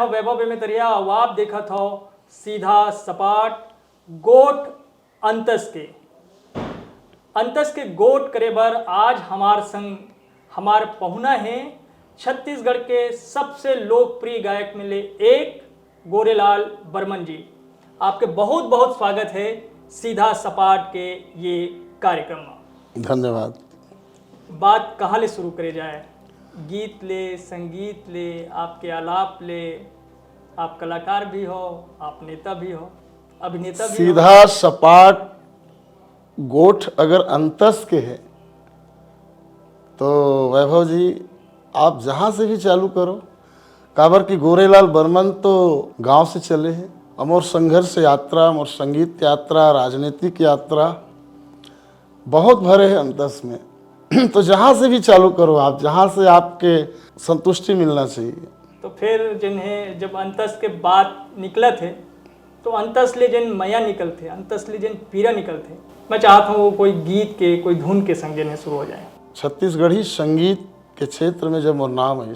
हो वैभव बेमेतरिया और आप देखत हो सीधा सपाट गोट अंतस के गोट करे बर आज हमार संग हमार पहुना है छत्तीसगढ़ के सबसे लोकप्रिय गायक में ले एक गोरेलाल बर्मन जी। आपके बहुत बहुत स्वागत है सीधा सपाट के ये कार्यक्रम में। धन्यवाद। बात कहाँ ले शुरू करे जाए? गीत ले, संगीत ले, आपके आलाप ले, आप कलाकार भी हो, आप नेता भी हो, अभिनेता भी सीधा सपाट गोठ अगर अंतस के है तो वैभव जी आप जहाँ से भी चालू करो। काबर की गोरेलाल बर्मन तो गांव से चले हैं। अमोर संघर्ष यात्रा, अमोर संगीत यात्रा, राजनीतिक यात्रा बहुत भरे हैं अंतस में। तो जहाँ से भी चालू करो आप, जहाँ से आपके संतुष्टि मिलना चाहिए। तो फिर जिन्हें जब अंतस के बाद निकले थे तो अंतस ले जिन मया निकल थे, अंतस ले जिन पीरा निकल थे, मैं चाहता हूँ कोई गीत के कोई धुन के संग जिन्हें शुरू हो जाए। छत्तीसगढ़ी संगीत के क्षेत्र में जब मोर नाम है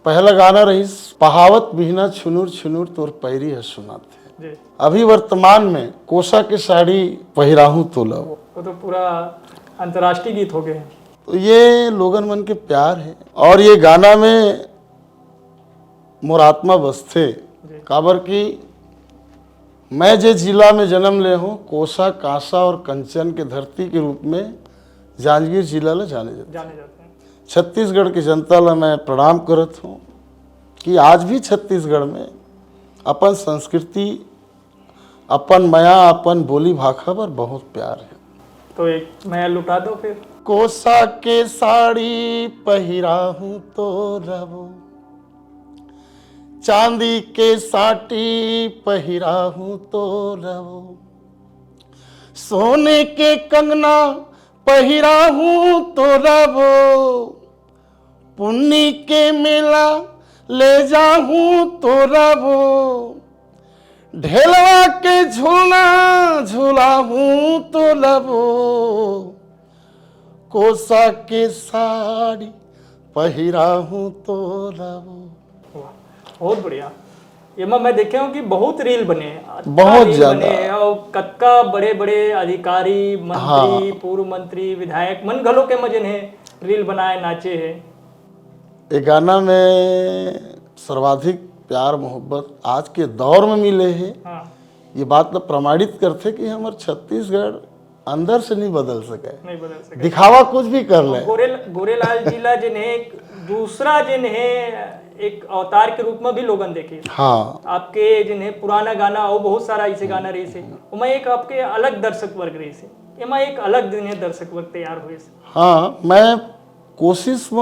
पहला गाना रही पहावत बिहना छुनुर छुनुर तोर पैरी है सुनाते। अभी वर्तमान में कोसा के साड़ी पहिराहूं तो लव, वो तो पूरा अंतर्राष्ट्रीय गीत हो गए। तो ये लोगन मन के प्यार है और ये गाना में मोर आत्मा बसथे। काबर की मैं जे जिला में जन्म ले हूँ कोसा कांसा और कंचन के धरती के रूप में जांजगीर जिला ला जाने जाते हैं। छत्तीसगढ़ की जनता ला मैं प्रणाम करत हूँ कि आज भी छत्तीसगढ़ में अपन संस्कृति, अपन मया, अपन बोली भाषा पर बहुत प्यार है। तो एक मया लुटा दो फिर। कोसा के साड़ी पहिराहूं तो रवो, चांदी के साटी पहिराहूं तो रवो, सोने के कंगना पहिराहूं तो रवो, पुन्नी के मेला ले जाहूं तो रवो, ढेलवा के झूलना झूलाहूं तो रवो, कोसा के साड़ी पहिराहूं तो रवो। बहुत बढ़िया। ये मैं देखे हूँ कि बहुत रील बने, बहुत ज्यादा, और कत्का बड़े बड़े अधिकारी, मंत्री, पूर्व मंत्री, विधायक मन घलो के मजे ने रील बनाए, नाचे है। ये गाना में सर्वाधिक प्यार मोहब्बत आज के दौर में मिले हैं। ये बात तो प्रमाणित करते कि हमारे छत्तीसगढ़ अंदर से नहीं बदल सके, दिखावा कुछ भी कर ले। गोरेलाल जिला जिन्हें दूसरा जिन्हें एक अवतार के रूप में भी लोगन देखे। हाँ, आपके जिन्हें पुराना गाना और बहुत सारा ऐसे गाना रही से उमा एक आपके अलग दर्शक वर्ग रही से, एमा एक अलग जिन्हें दर्शक वर्ग तैयार हुए से। हाँ, मैं कोशिश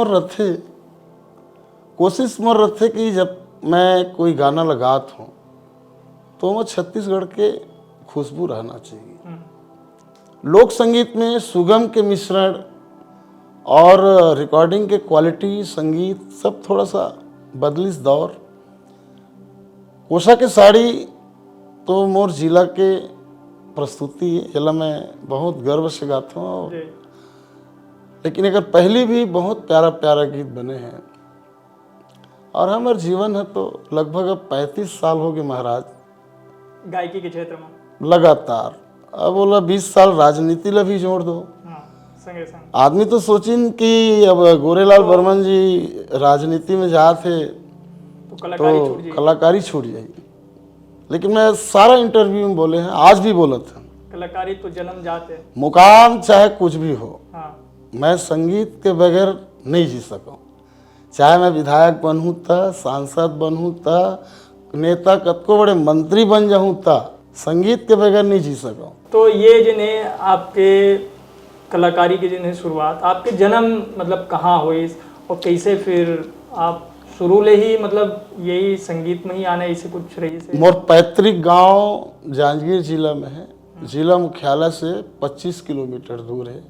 मोर रथे कि जब मैं कोई गाना लगात हूँ तो वो छत्तीसगढ़ के खुशबू रहना चाहिए। लोक संगीत में सुगम के मिश्रण और रिकॉर्डिंग के क्वालिटी, संगीत सब थोड़ा सा बदलिस दौर। कोसा के साड़ी तो मोर जिला के प्रस्तुति है, जिला मैं बहुत गर्व से गाता हूँ। लेकिन अगर पहले भी बहुत प्यारा प्यारा गीत बने हैं और हमारे जीवन है तो लगभग अब 35 साल हो गए महाराज गायकी के क्षेत्र में लगातार। अब बोला 20 साल राजनीति ला भी जोड़ दो। संगे संग आदमी तो सोचिन कि अब गोरेलाल बर्मन जी राजनीति में जाते तो कलाकारी छूट जाएगी। लेकिन मैं सारा इंटरव्यू में बोले हैं, आज भी बोला था, कलाकारी तो जन्म जाते, मुकाम चाहे कुछ भी हो, मैं संगीत के बगैर नहीं जी सकूं। चाहे मैं विधायक बनूं था, सांसद बनूं था, नेता कतको बड़े मंत्री बन जाऊं था, संगीत के बगैर नहीं जी सकूं। तो ये जिन्हें आपके कलाकारी की जिन्हें शुरुआत आपके जन्म मतलब कहाँ हुई और कैसे फिर आप शुरू ले ही मतलब यही संगीत में ही आना ऐसे कुछ रही से? मोर पैतृक गांव जांजगीर जिला में है। जिला मुख्यालय से 25 किलोमीटर दूर है।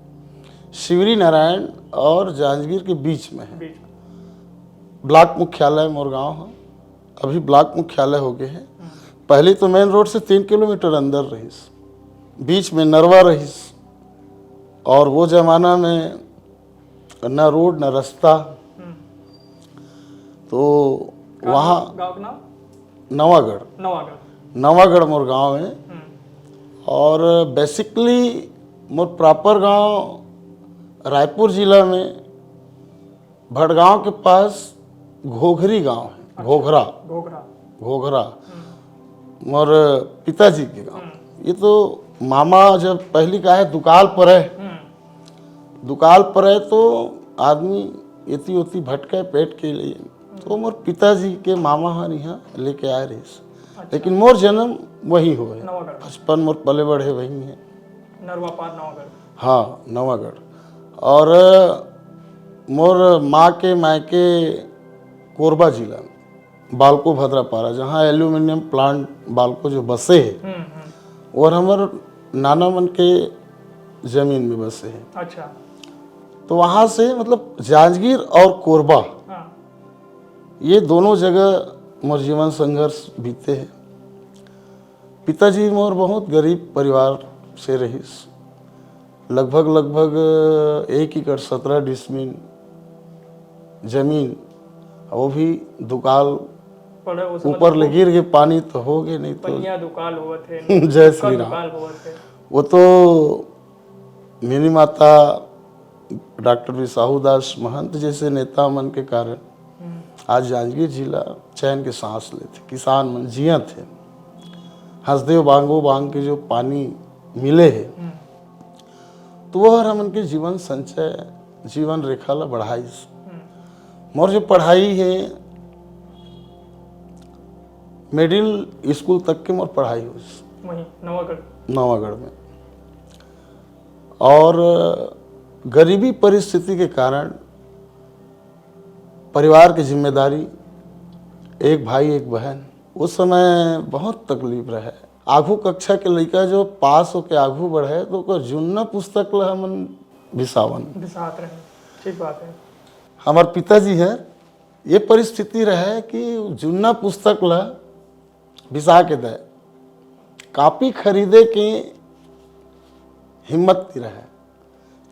शिवरी नारायण और जांजगीर के बीच में है। ब्लॉक मुख्यालय मोर गांव है। अभी ब्लॉक मुख्यालय हो गए हैं। पहले तो मेन रोड से 3 किलोमीटर अंदर रहीस, बीच में नरवा रहीस। और वो जमाना में न रोड न रास्ता, तो वहाँ नवागढ़। नवागढ़। नवागढ़ मोर गांव है। और बेसिकली मोर प्रॉपर गांव रायपुर जिला में भड़गांव के पास घोघरी गांव है। घोघरा घोघरा। घोघरा मोर पिताजी के गांव। ये तो मामा जब पहली का है दुकाल पर है, दुकाल पर है तो आदमी इति उति भटके पेट के लिए, तो मोर पिताजी के मामा हर यहाँ लेके आए रहे। लेकिन मोर जन्म वही हो है, बचपन मोर पले बढ़े वही है, नरवा पार नवागढ़। हाँ नवागढ़। और मोर माँ के मायके कोरबा जिला में बालको भद्रापारा, जहाँ एल्यूमिनियम प्लांट बालको जो बसे है, और हमार नाना मन के जमीन में बसे हैं। अच्छा। तो वहाँ से मतलब जांजगीर और कोरबा, हाँ। ये दोनों जगह मोर जीवन संघर्ष बीते हैं। पिताजी मोर बहुत गरीब परिवार से रहीस, लगभग 1 एकड़ 17 डिसमिल जमीन, वो भी दुकाल ऊपर ले गिर के पानी तो हो गए, नहीं तो दुकाल हुआ थे। जय श्री राम। वो तो मेरी माता डॉक्टर वी साहूदास महंत जैसे नेता मन के कारण आज जांजगीर जिला चैन के सांस लेते, किसान मन जिया थे। हंसदेव बांगो बांग के जो पानी मिले है, तो वह हमन के जीवन संचय जीवन रेखा ला बढ़ाई। मोर जो पढ़ाई है मिडिल स्कूल तक के मोर पढ़ाई हुई वहीं नवागढ़ में। और गरीबी परिस्थिति के कारण परिवार की जिम्मेदारी, एक भाई एक बहन, उस समय बहुत तकलीफ रहे। आगू कक्षा के लड़का जो पास होके आगू बढ़े तो ओकर जुन्ना पुस्तक ला हमन बिसात रहे। ठीक बात है। हमार पिताजी है ये परिस्थिति रहे कि जुन्ना पुस्तक ला बिसा के दे, कॉपी खरीदे के हिम्मत नहीं रहे।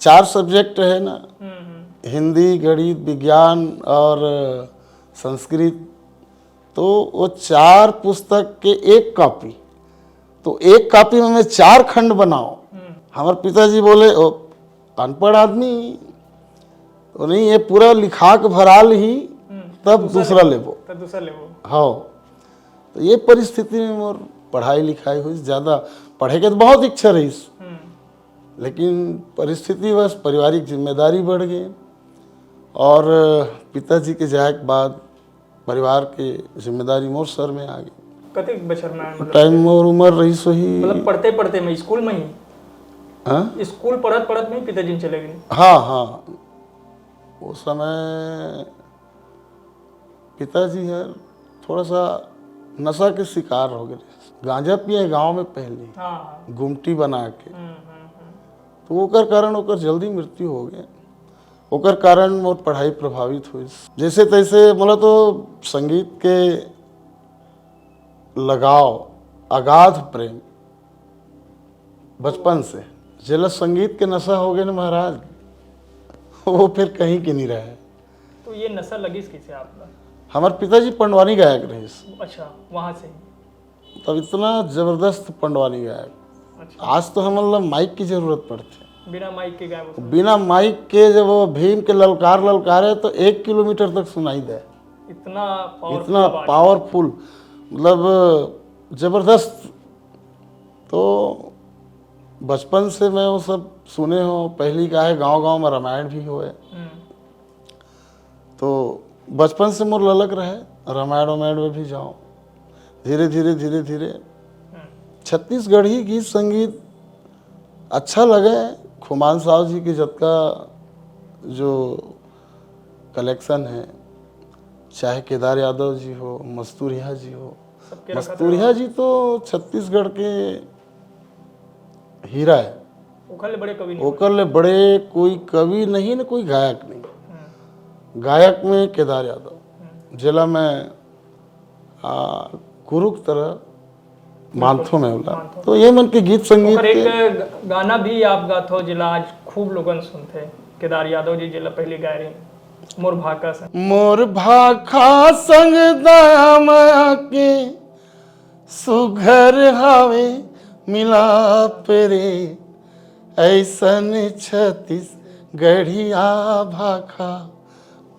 4 सब्जेक्ट है ना, हिंदी, गणित, विज्ञान और संस्कृत, तो वो 4 पुस्तक के 1 कॉपी, तो 1 कॉपी में मैं 4 खंड बनाओ। हमारे पिताजी बोले ओ अनपढ़ आदमी तो नहीं, ये पूरा लिखा के भराल ही तब दूसरा लेबो। हाँ, तो ये परिस्थिति में मोर पढ़ाई लिखाई हुई, ज़्यादा पढ़े के तो बहुत इच्छा रही, लेकिन परिस्थिति बस पारिवारिक जिम्मेदारी बढ़ गई। और पिताजी के जाए के बाद परिवार के जिम्मेदारी मोर सर में आ गई। कते बचर में मतलब टाइम मोर उम्र रही सही, मतलब पढ़ते पढ़ते में स्कूल में ही, हाँ स्कूल पढ़त में पिताजी चले गए। हाँ, वो समय पिताजी है थोड़ा सा नशा के शिकार हो गए, गांजा पिए गांव में पहले, गुमटी बना के, तो ओकर कारण ओकर जल्दी मृत्यु हो गया। ओकर कारण मोर पढ़ाई प्रभावित हुई। जैसे तैसे बोला तो संगीत के लगाव, अगाध प्रेम बचपन से, जेला संगीत के नशा हो गए ना महाराज, वो फिर कहीं के नहीं रहे। तो ये नशा लगी किसे आपका? हमारे पिताजी पंडवानी गायक रहे। अच्छा, वहाँ से तब इतना जबरदस्त पंडवानी गायक। अच्छा। आज तो हम माइक की जरूरत पड़ती है, बिना माइक के गायब, बिना माइक के जब वो भीम के ललकारे तो 1 किलोमीटर तक सुनाई दे। इतना पावरफुल, मतलब जबरदस्त। तो बचपन से मैं वो सब सुने हो। पहली का है गांव में रामायण भी हुए, तो बचपन से मोर ललक रहे रामायण में भी जाओ। धीरे धीरे छत्तीसगढ़ी गीत संगीत अच्छा लगे। खुमान साहब जी की जतका जो कलेक्शन है, चाहे केदार यादव जी हो, मस्तूरिया जी हो, मस्तूरिया जी तो छत्तीसगढ़ के हीरा है। ओकर ले बड़े कोई कवि नहीं न कोई गायक नहीं। गायक में केदार यादव जिला में गुरु की तरह मानथो में होला। तो ये मन के गीत संगीत के एक गाना भी आप गाथो जिला आज खूब लोगन सुनते। केदार यादव जी जिला पहले गाय रही, मोर भाखा संग दया माया के सुघर हावे मिलाप रे, ऐसन छत्तीस गढ़िया भाखा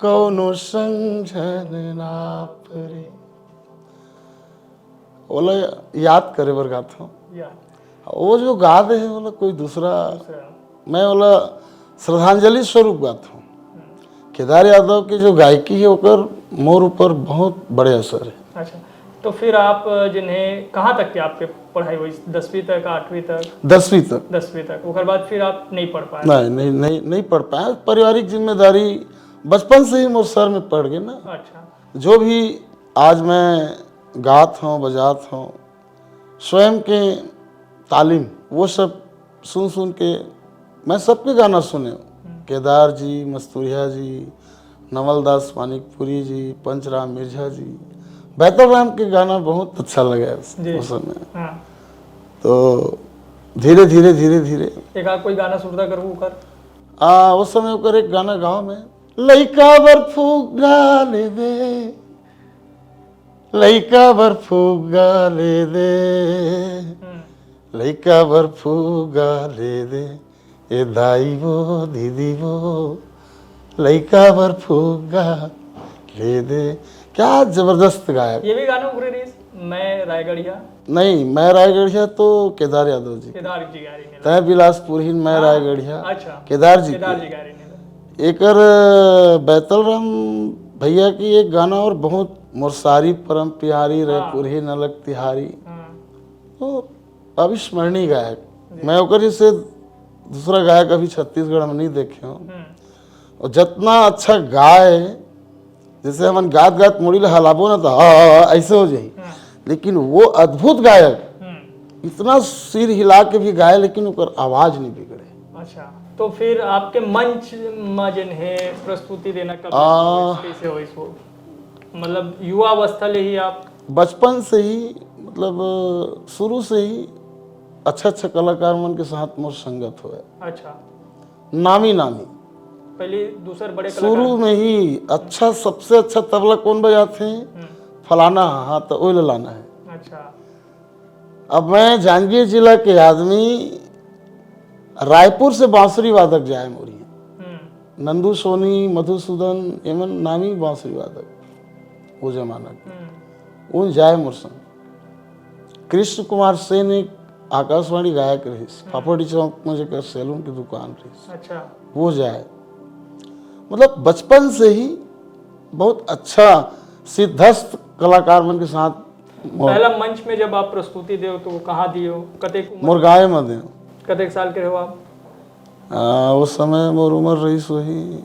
कौनो समझन नाप रे। बोला याद करे बर गाता हूँ, या वो जो गा दे है बोला कोई दूसरा, दूसरा। मैं बोला श्रद्धांजलि स्वरूप गाता हूँ। केदार यादव की जो गायकी है ओकर मोर ऊपर बहुत बड़े असर है। अच्छा, तो फिर आप जिन्हें कहाँ तक की आपके पढ़ाई हुई? 10वीं तक, 8वीं तक? 10वीं तक। 10वीं तक, उसके बाद फिर आप नहीं पढ़ पाए? नहीं पढ़ पाया। पारिवारिक जिम्मेदारी बचपन से ही मोर सर में पड़ गई ना। अच्छा। जो भी आज मैं गात हूँ बजात हूँ, स्वयं के तालीम वो सब सुन सुन के मैं सबके गाना सुने हूँ। केदार जी, मस्तूरिया जी, नवलदास मानिकपुरी जी, पंचराम मिर्झा जी, बेहतर राम के गाना बहुत अच्छा लगा उस समय। हाँ। तो धीरे धीरे धीरे धीरे एक आध कोई गाना सुनता करूँ कर? उस समय ओकर एक गाना गाँव में, लइका बर्फू गाले दे, लइका बर्फू गाले दे, लइका बर्फू गाले दे, ए दाई वो दीदी वो, लइका बर्फू गाले दे। क्या जबरदस्त गायक। ये भी गाना उभरे रही? मैं रायगढ़िया? नहीं, मैं रायगढ़िया तो केदार यादव जी। केदार जी गा रही ने। तय बिलासपुर ही मैं रायगढ़िया। अच्छा, केदार जी केदार जी गा रही ने। एकर बैतल राम भैया की एक गाना और बहुत मोरसारी परम प्यारी रे पुरही नलक तिहारी, तो अविस्मरणीय गायक। मैं ओकर जैसे दूसरा गायक अभी छत्तीसगढ़ में नहीं देखे हूँ। और जितना अच्छा गाय, जैसे हमन गात गात मुड़ी हलाबो ना तो ऐसे हो जाए, लेकिन वो अद्भुत गायक इतना सिर हिला के भी गाए लेकिन ओकर आवाज नहीं बिगड़े। अच्छा, तो फिर आपके मंच में जिन्हें प्रस्तुति देना कब कैसे हो इसको? मतलब युवा अवस्था ले ही आप? बचपन से ही, मतलब शुरू से ही अच्छा अच्छा कलाकार मन के साथ मोर संगत हुआ। अच्छा, नामी नामी पहले दूसरे बड़े शुरू में ही अच्छा, सबसे अच्छा तबला कौन बजाते हैं? फलाना, हाँ तो ओइल लाना है। अच्छा। अब मैं जांजगीर जिला के आदमी, रायपुर से बांसुरी वादक जाए मोरी, नंदू सोनी, मधुसूदन एमन नामी बांसुरी वादक वो जमाना के, उन जाए मोर संग। कृष्ण कुमार सेन एक आकाशवाणी गायक रही, पापड़ी चौक में जेकर सैलून की दुकान रही। अच्छा। वो जाए। मतलब बचपन से ही बहुत अच्छा सिद्धस्त कलाकार मन के साथ। पहला मंच में जब आप प्रस्तुति दे तो वो कहाँ दियो? कतेक मोर गाय में दे। कतेक साल के हो आप? उस समय मोर उम्र रही वही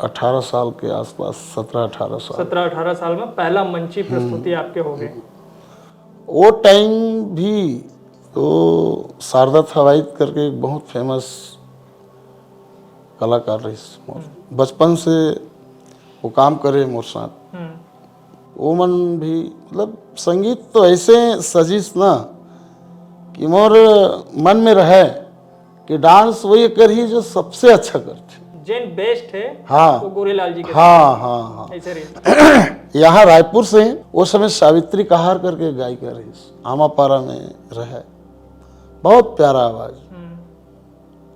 18 साल के आसपास, 17-18 साल। 17-18 साल में पहला मंची प्रस्तुति आपके हो गए। वो टाइम भी तो शारदा थवाइत करके एक बहुत फेमस कलाकार रही। बचपन से वो काम करे मोर साथ। वो मन भी, मतलब संगीत तो ऐसे सजीस ना कि मोर मन में रहे कि डांस वही कर ही जो सबसे अच्छा करते। जेन बेस्ट है हाँ, वो गोरेलाल जी के। हाँ हाँ हाँ, ऐसे रही। यहाँ रायपुर से वो समय सावित्री कहार करके गायिका रही, आमापारा में रहे, बहुत प्यारा आवाज।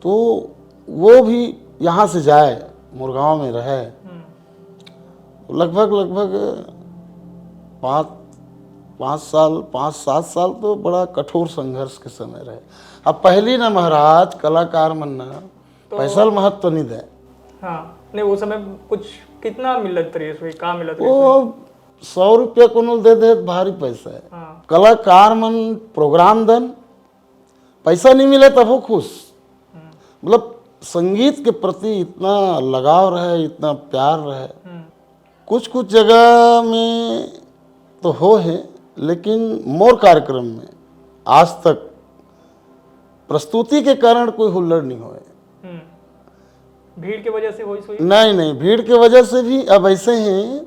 तो वो भी यहाँ से जाए, मुरगांव में रहे, लगभग 5-7 साल तो बड़ा कठोर संघर्ष के समय रहे। अब पहली ना महाराज कलाकार मनना तो पैसा महत्व तो नहीं दे। हाँ, नहीं वो समय कुछ कितना मिलत रही, कहाँ मिलत रही? वो 100 रुपया को दे दे भारी पैसा है। हाँ। कलाकार मन प्रोग्राम दन, पैसा नहीं मिले तब वो खुश। मतलब संगीत के प्रति इतना लगाव रहे, इतना प्यार रहे। कुछ कुछ जगह में तो हो है, लेकिन मोर कार्यक्रम में आज तक प्रस्तुति के कारण कोई हुल्लड़ नहीं हुए। भीड़ के वजह से हुई? नहीं, भीड़ के वजह से भी अब ऐसे हैं।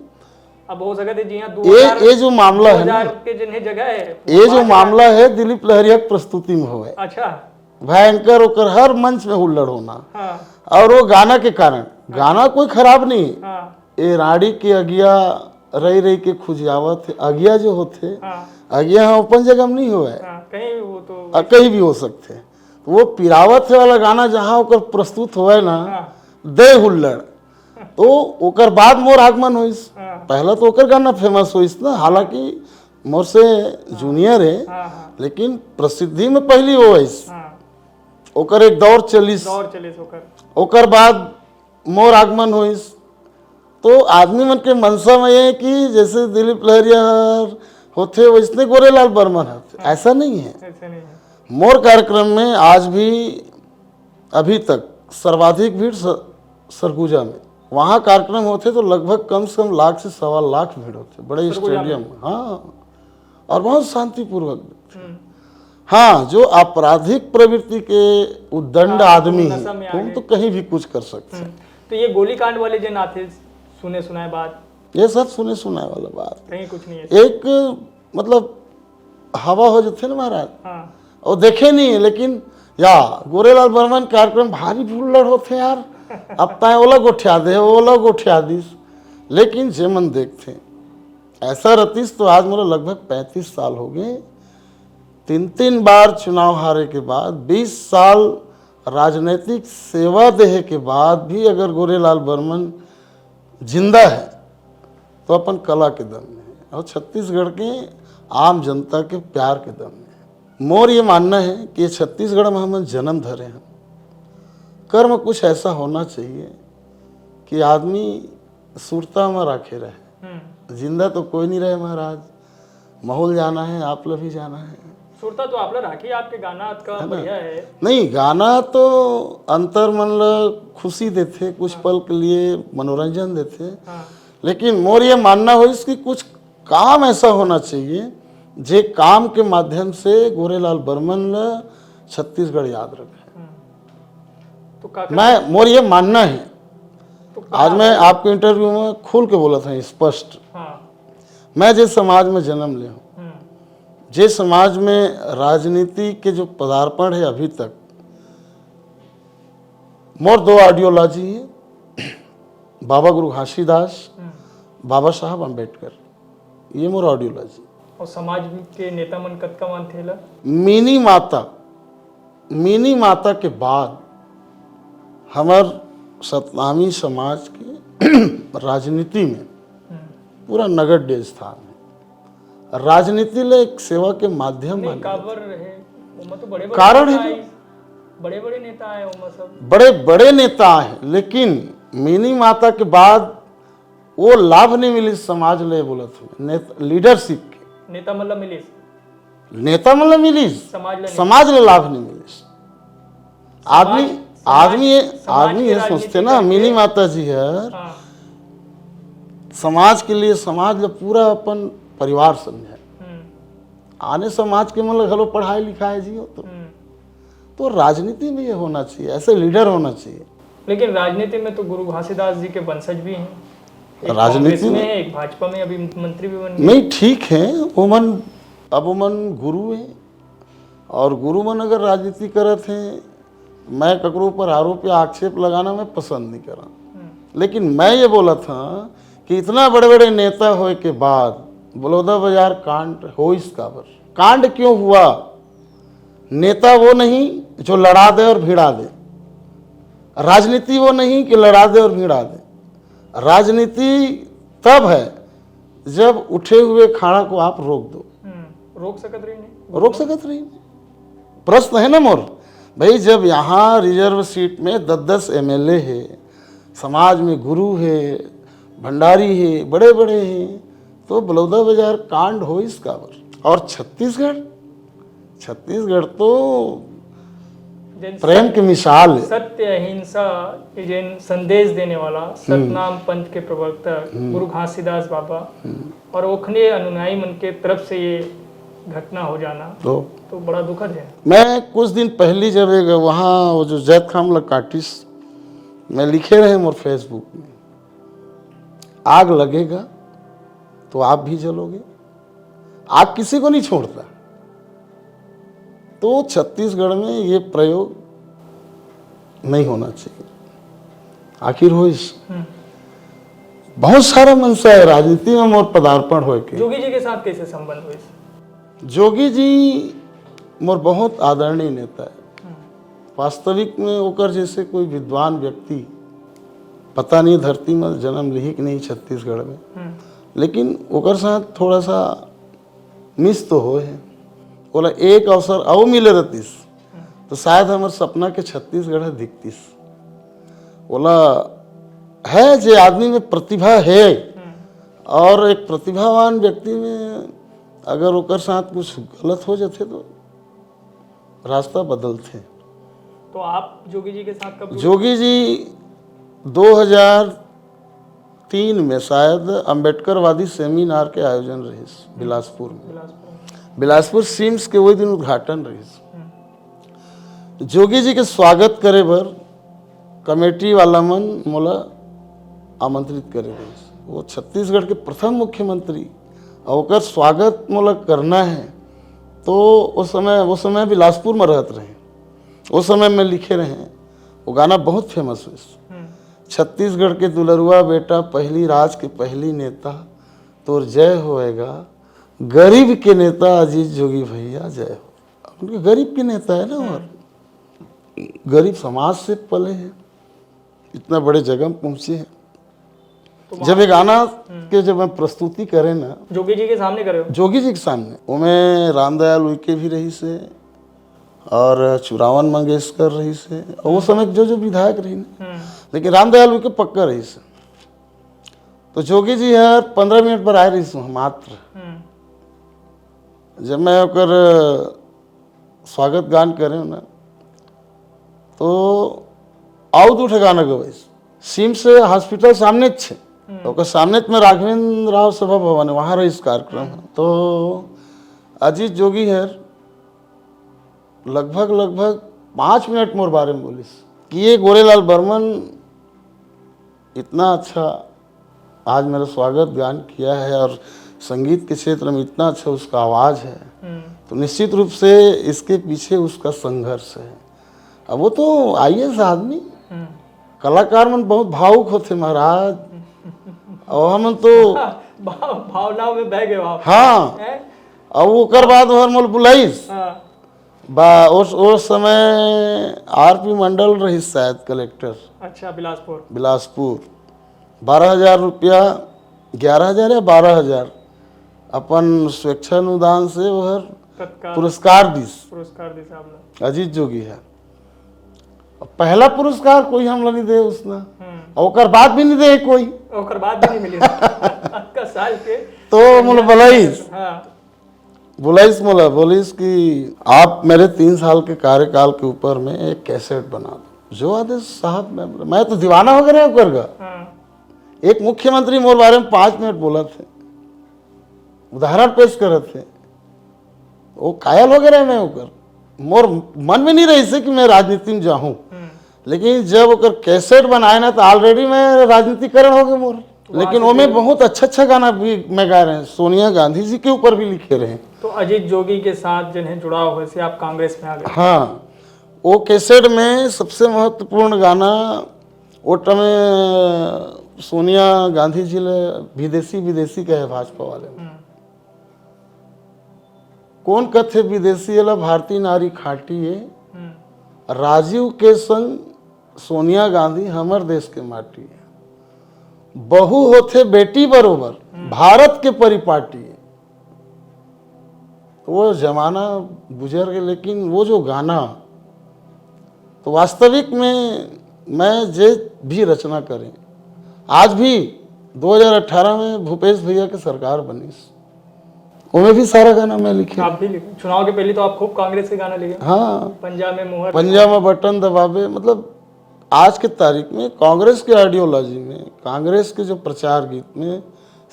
अब हो सकते जी हाँ, ये जो मामला है ना, के जिन्हें जगह है, ये जो मामला है दिलीप लहरिया की प्रस्तुति में हुए। अच्छा। भयंकर होकर हर मंच में हुल्लड़ होना। हाँ। और वो गाना के कारण, गाना कोई खराब नहीं। हाँ। ये राड़ी के अगिया रही के खुजियावत, अगिया जो होते, हाँ। आगे यहाँ ओपन जगह में नहीं हुआ है, हाँ, कहीं वो तो कहीं भी हो सकते हैं। तो वो पिरावत वाला गाना जहाँ ओकर प्रस्तुत हुआ ना, हाँ, दे हुल्लड़, तो ओकर बाद मोर आगमन होइस। हाँ, पहला तो ओकर गाना फेमस होइस ना, हालांकि मोर से जूनियर है, हाँ, हाँ, लेकिन प्रसिद्धि में पहली वो होइस। हाँ, ओकर एक दौर चलिस, दौर चले सोकर, ओकर बाद मोर आगमन होइस। तो आदमी मन के मनसा में ये है कि जैसे दिलीप लहरिया होते वैसने गोरेलाल बर्मन होते, ऐसा नहीं है। ऐसे नहीं है। मोर कार्यक्रम में आज भी अभी तक सर्वाधिक भीड़ सरगुजा में, वहाँ कार्यक्रम होते तो लगभग कम से कम 1 से 1.25 लाख भीड़ होते, बड़े स्टेडियम में। हाँ, और बहुत शांतिपूर्वक। हाँ, जो आपराधिक प्रवृत्ति के उद्दंड आदमी नशा में हैं आ तुम गए। तो कहीं भी कुछ कर सकते हैं। तो ये गोलीकांड वाले जो नाथे सुने सुनाए बात, ये सब सुने सुनाए वाला बात। कहीं कुछ नहीं है। एक मतलब हवा हो जाते ना महाराज, हाँ, और देखे नहीं है, लेकिन या गोरेलाल बर्मन कार्यक्रम भारी भूल्लड़ होते यार। अब ताए ओला गोठिया दे, ओला गोठिया दिस, लेकिन जेमन देखते ऐसा रतीस। तो आज मेरा लगभग 35 साल हो गए, 3 बार चुनाव हारे के बाद, 20 साल राजनीतिक सेवा देहे के बाद भी अगर गोरेलाल बर्मन जिंदा है तो अपन कला के दम में है, और छत्तीसगढ़ के आम जनता के प्यार के दम में है। मोर ये मानना है कि ये छत्तीसगढ़ में हम जन्म धरे हैं, कर्म कुछ ऐसा होना चाहिए कि आदमी सुरता में रखे रहे। जिंदा तो कोई नहीं रहे महाराज, महल जाना है, आप लोग भी जाना है। सुरता तो आप लोग राखी, आपके गाना का बढ़िया है। नहीं, गाना तो अंतर मन ल खुशी देते, कुछ पल के लिए मनोरंजन देते, हाँ, लेकिन मोर ये मानना हो इसकी कुछ काम ऐसा होना चाहिए जे काम के माध्यम से गोरेलाल बर्मन ल छत्तीसगढ़ याद रखे। तो का मोर ये मानना है। तो आज मैं आपके इंटरव्यू में खुल के बोला था स्पष्ट, हाँ, मैं जिस समाज में जन्म ले हूँ, जिस समाज में राजनीति के जो पदार्पण है अभी तक, मोर 2 आइडियोलॉजी है, बाबा गुरु घासीदास, बाबा साहब अम्बेडकर, ये मोर आइडियोलॉजी। और समाज के नेता मन कतका मन थे ला? मिनी माता के बाद हमार सतनामी समाज के राजनीति में पूरा नगण्य स्थान है। राजनीति ले एक सेवा के माध्यम नहीं, काबर रहे ओमा तो बड़े कारण है, बड़े बड़े नेता आए ओमा, सब बड़े बड़े नेता हैं, लेकिन मिनी माता के बाद वो लाभ नहीं मिली समाज ले बोलत लीडरशिप के। नेता मतलब मिली, नेता मतलब मिली, समाज ले लाभ नहीं मिली। आदमी ये सोचते ना मिनी माता जी है, हाँ, समाज के लिए, समाज ले पूरा अपन परिवार समझे। आने समाज के मतलब घलो पढ़ाई लिखाई जी हो तो राजनीति में ये होना चाहिए, ऐसे लीडर होना चाहिए। लेकिन राजनीति में तो गुरु घासीदास जी के वंशज भी हैं, एक राजनीति कांग्रेस में है, एक भाजपा में अभी मंत्री भी बन गए। नहीं, ठीक है, ओमन गुरु है, और गुरु मन अगर राजनीति करत हैं, मैं ककरो ऊपर आरोप या आक्षेप लगाना मैं पसंद नहीं करा। लेकिन मैं ये बोला था कि इतना बड़े बड़े नेता होए के बाद बलौदाबाजार कांड हो, इस काबर कांड क्यों हुआ? नेता वो नहीं जो लड़ा दे और भिड़ा दे, राजनीति वो नहीं कि लड़ा दे और भिड़ा दे। राजनीति तब है जब उठे हुए खाड़ा को आप रोक दो। रोक सकत रही नहीं, रोक सकत रही। प्रश्न है ना मोर भाई, जब यहाँ रिजर्व सीट में 10-10 MLA है, समाज में गुरु है, भंडारी है, बड़े बड़े हैं, तो बलौदाबाजार कांड हो इस काबर। और छत्तीसगढ़ तो प्रेम की मिसाल है। सत्य अहिंसा के जैन संदेश देने वाला सतनाम पंथ के प्रवर्तक गुरु घासीदास बाबा, और ओखने अनुयायी मन के तरफ से ये घटना हो जाना तो बड़ा दुखद है। मैं कुछ दिन पहले जब वहाँ वो जो जैत खाम लकाटिस में लिखे रहे मोर फेसबुक में, आग लगेगा तो आप भी जलोगे, आग किसी को नहीं छोड़ता। तो छत्तीसगढ़ में ये प्रयोग नहीं होना चाहिए। आखिर हो इस बहुत सारा मनसा है राजनीति में मोर पदार्पण हो के। जोगी जी के साथ कैसे संबंध हुए? जोगी जी मोर बहुत आदरणीय नेता है। वास्तविक में ओकर जैसे कोई विद्वान व्यक्ति पता नहीं धरती में जन्म लिही कि नहीं छत्तीसगढ़ में, लेकिन ओकर साथ थोड़ा सा मिस तो हो है। बोला एक अवसर आओ मिले रतीस तो शायद हमारे सपना के छत्तीसगढ़ दिखतीस। बोला है जे आदमी में प्रतिभा है और एक प्रतिभावान व्यक्ति में अगर ओकर साथ कुछ गलत हो जाते तो रास्ता बदलते। तो आप जोगी जी के साथ कब? जोगी जी 2003 में शायद अम्बेडकरवादी सेमिनार के आयोजन रही बिलासपुर में। बिलासपुर सिम्स के वही दिन उद्घाटन रही। जोगी जी के स्वागत करे बर कमेटी वाला मन मोला आमंत्रित करे रही। वो छत्तीसगढ़ के प्रथम मुख्यमंत्री और ओकर स्वागत मोला करना है। तो उस समय बिलासपुर में रहते रहे। उस समय में लिखे रहे वो गाना बहुत फेमस हुई। छत्तीसगढ़ के दुलरुआ बेटा पहली राज के पहली नेता तोर जय होएगा, गरीब के नेता अजीत जोगी भैया जय हो। उनके गरीब के नेता है ना, और गरीब समाज से पले हैं, इतना बड़े जगह पहुंचे हैं। तो जब ये गाना के जब मैं प्रस्तुति करे ना जोगी जी के सामने करे हो? जोगी जी के सामने वो में रामदयाल उइके भी रही से और चुरावन मंगेशकर रही से और वो समय जो विधायक रही ना, लेकिन रामदयाल उइके पक्का रही से। तो जोगी जी यार 15 मिनट पर आए रही मात्र। जब मैं ओकर स्वागत गान करे ना तो आओ दू ठे गाना गवे सिम से हॉस्पिटल सामने छे ओकर सामने में राघवेंद्र राव सभा भवन है, वहाँ रही इस कार्यक्रम। तो अजीत जोगी है लगभग 5 मिनट मोर बारे में बोलिस कि ये गोरेलाल बर्मन इतना अच्छा आज मेरा स्वागत गान किया है और संगीत के क्षेत्र में इतना अच्छा उसका आवाज़ है, तो निश्चित रूप से इसके पीछे उसका संघर्ष है। अब वो तो IAS आदमी कलाकार मन बहुत भावुक होते महाराज, और हम तो भावनाओं में बह गए आप। हाँ, और ओकर बाद हर मोल बुलाइस बा उस समय RP मंडल रही शायद कलेक्टर। अच्छा, बिलासपुर 12,000 रुपया, 11,000 या 12,000 अपन स्वेच्छा अनुदान से वह पुरस्कार दिस आपने। अजीत जोगी है पहला पुरस्कार कोई हमला नहीं दे उसने, और बाद भी नहीं दे कोई, ओकर बाद भी नहीं मिली का साल के। तो मुझे बुलाइस मोला बोलिस कि आप मेरे 3 साल के कार्यकाल के ऊपर में एक कैसेट बना दो। जो आदेश साहब मैं तो दीवाना हो गया कर गा। एक मुख्यमंत्री मोर बारे में 5 मिनट बोला थे, उदाहरण पेश करे थे, वो कायल हो गया। मैं ओकर मोर मन में नहीं रही से कि मैं राजनीति में जाऊं, लेकिन जब ओकर कैसेट बनाए ना तो ऑलरेडी मैं राजनीतिकरण हो गया मोर। लेकिन वो में बहुत अच्छा गाना भी मैं गा रहे हैं, सोनिया गांधी जी के ऊपर भी लिखे रहे हैं। तो अजीत जोगी के साथ जिन्हें जुड़ाव हुए से आप कांग्रेस में आ गए। हाँ, वो कैसेट में सबसे महत्वपूर्ण गाना ओट में सोनिया गांधी जी ले विदेशी कहे भाजपा वाले कौन कथे विदेशी अला भारतीय नारी खाटी है, राजीव के संग सोनिया गांधी हमर देश के माटी है, बहु होथे बेटी बरोबर भारत के परिपाटी है। वो जमाना गुजर गया, लेकिन वो जो गाना तो वास्तविक में मैं जे भी रचना करें आज भी 2018 में भूपेश भैया की सरकार बनी, उनमें भी सारा गाना मैं लिखे। आप भी लिखे? चुनाव के पहले तो आप खूब कांग्रेस के गाना लिखे। हाँ, पंजाब में मोहर, पंजाब में बटन दबावे, मतलब आज के तारीख में कांग्रेस के आइडियोलॉजी में, कांग्रेस के जो प्रचार गीत में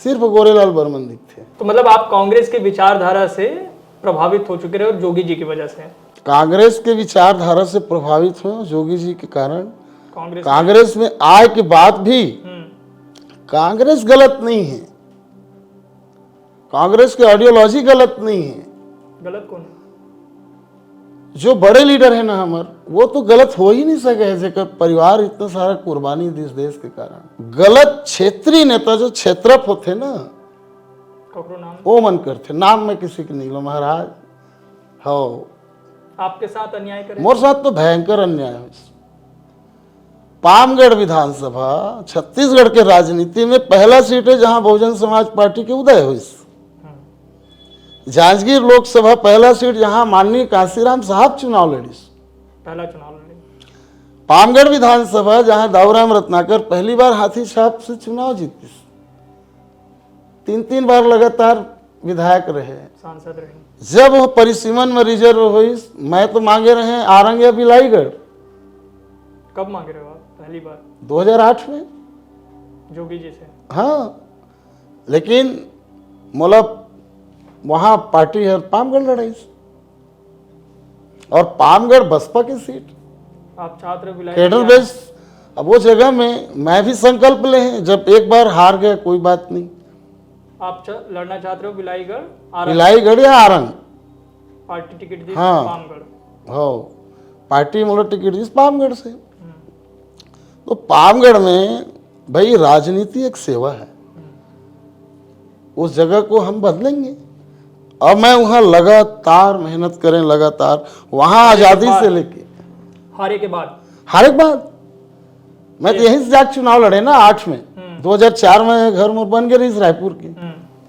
सिर्फ गोरेलाल बर्मन दिखते। तो मतलब आप कांग्रेस के विचारधारा से प्रभावित हो चुके रहे और जोगी जी की वजह से? कांग्रेस के विचारधारा से प्रभावित हुए जोगी जी के कारण। कांग्रेस में आए के बाद भी कांग्रेस गलत नहीं है, कांग्रेस की आइडियोलॉजी गलत नहीं है। गलत कौन? जो बड़े लीडर है ना हमार, वो तो गलत हो ही नहीं सके, जेकर परिवार इतना सारा कुर्बानी देश के कारण। गलत क्षेत्रीय नेता जो क्षेत्रप होते ना, ककरो नाम वो मन करते नाम में किसी के नहीं लो महाराज। हो आपके साथ अन्याय करे? मोर साथ तो भयंकर अन्याय है। पामगढ़ विधानसभा छत्तीसगढ़ के राजनीति में पहला सीट है जहां बहुजन समाज पार्टी के उदय हुई। जांजगीर लोकसभा पहला सीट जहां माननीय कांसीराम साहब चुनाव लड़ी। पहला चुनाव लड़े। पामगढ़ विधानसभा जहां दाऊराम रत्नाकर पहली बार हाथी छाप से चुनाव जीती। 3 बार लगातार विधायक रहे, सांसद रहे। जब वो परिसीमन में रिजर्व हुई, मैं तो मांगे रहे आरंग या बिलाईगढ़। कब मांगे रहे हो आप पहली बार? 2008 में जोगी जी से। हाँ, लेकिन मोला वहां पार्टी है पामगढ़ लड़ाई और पामगढ़ बसपा की सीट। आप छात्र केडर बेस। अब वो जगह में मैं भी संकल्प ले हैं, जब एक बार हार गए कोई बात नहीं। आप लड़ना चाहते हो बिलाईगढ़? बिलाईगढ़ या आरंग? पार्टी टिकट दी हाँ। पामगढ़। हो पार्टी मोला टिकट दी पामगढ़ से। तो पामगढ़ में भाई राजनीति एक सेवा है, उस जगह को हम बदलेंगे। अब मैं वहां लगातार मेहनत करें, लगातार वहां आजादी से लेके हारे के बाद मैं तो यहीं से जाकर चुनाव लड़े ना 8 में। 2004 में घर मोर बन गए इस रायपुर की।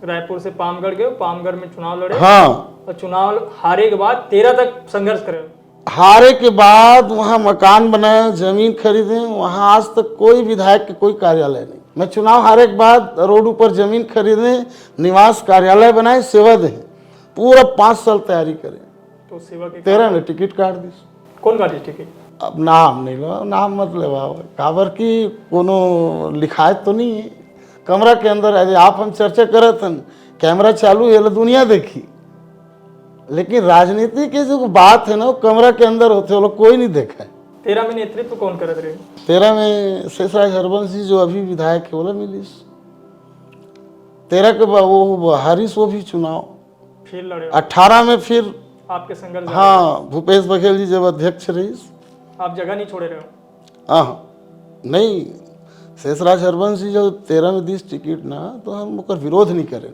रायपुर से पामगढ़ गए, पामगढ़ में चुनाव लड़े। हाँ, और चुनाव हारे के बाद 13 तक संघर्ष करे। हारे के बाद वहां मकान बनाए, जमीन खरीदे, वहां आज तक कोई विधायक के कोई कार्यालय नहीं। मैं चुनाव हारे के बाद रोड ऊपर जमीन खरीदे, निवास कार्यालय बनाए, सेवा दे, पूरा 5 साल तैयारी करे। तो सेवा के 13 में टिकट काट दी। कौन काटी टिकट? अब नाम नहीं लो, नाम मत लेवाओ, काबर की कोनो लिखायत तो नहीं है कमरा के अंदर। यदि आप हम चर्चा करत हन, कैमरा चालू है, दुनिया देखी, लेकिन राजनीति की जो बात है ना वो कमरा के अंदर होते, वो लोग कोई नहीं देखा है। 13 में नेतृत्व कौन करत रहे? 13 में शेषराज हरबंश जी जो अभी विधायक है वो मिली। 13 के बाद वो हारिस, वो भी चुनाव। फिर लड़े 18 में फिर आपके संघर्ष। हाँ, भूपेश बघेल जी जब अध्यक्ष रही। आप जगह नहीं छोड़े रहे हो? हाँ नहीं, शेषराज हरबंश जी जब 13 में दी टिकट ना, तो हम ओकर विरोध नहीं करें।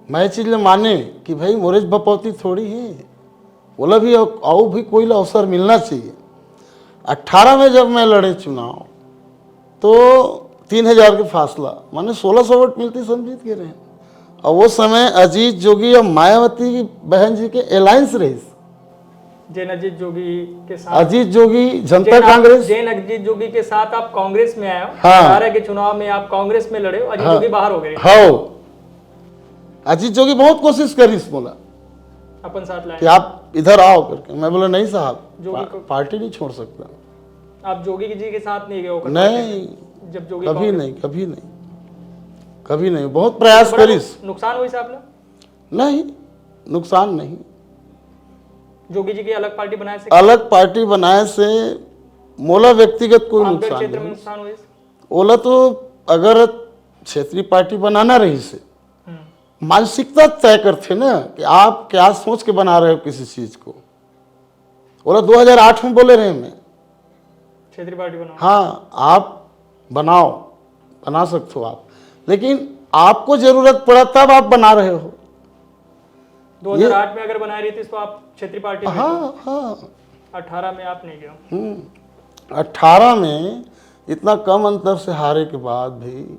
मैं चीज ले माने कि भाई मोरेज बपौती थोड़ी है, बोला भी आओ भी कोई अवसर मिलना चाहिए। 18 में जब मैं लड़े चुनाव तो 3000 के फासला, माने 1600 वोट मिलती सब जीत के रहे। और वो समय अजीत जोगी और मायावती की बहन जी के अलायंस रही। जैन अजीत जोगी के साथ अजीत जोगी जनता कांग्रेस। जैन अजीत जोगी के साथ आप कांग्रेस में आए हो। हाँ। 18 के चुनाव में आप कांग्रेस में लड़े हो, अजीत जोगी बाहर हो गए। हाँ, अजीत जोगी बहुत कोशिश करी बोला अपन साथ लाए कि आप इधर आओ करके। मैं बोला नहीं साहब, पार्टी नहीं छोड़ सकता। आप जोगी जी के साथ नहीं गए हो? नहीं, जब जोगी कभी नहीं, कभी नहीं, कभी नहीं। बहुत प्रयास करीस। नुकसान हुई साहब? नहीं, नुकसान नहीं। जोगी जी की अलग पार्टी बनाए से? अलग पार्टी बनाए से मोला व्यक्तिगत कोई नुकसान क्षेत्र में नहीं। नुकसान हुई? ओला तो अगर क्षेत्रीय पार्टी बनाना रही से मानसिकता तय करते ना कि आप क्या सोच के बना रहे हो किसी चीज को। बोला 2008 में बोले रहे मैं क्षेत्रीय पार्टी बनाओ। हाँ, आप बनाओ, बना सकते हो आप, लेकिन आपको जरूरत पड़ा तब आप बना रहे हो। 2008 में अगर बनाई रही थी तो आप क्षेत्रीय पार्टी में? हाँ हाँ। 18 में आप नहीं गए? 18 में इतना कम अंतर से हारे के बाद भी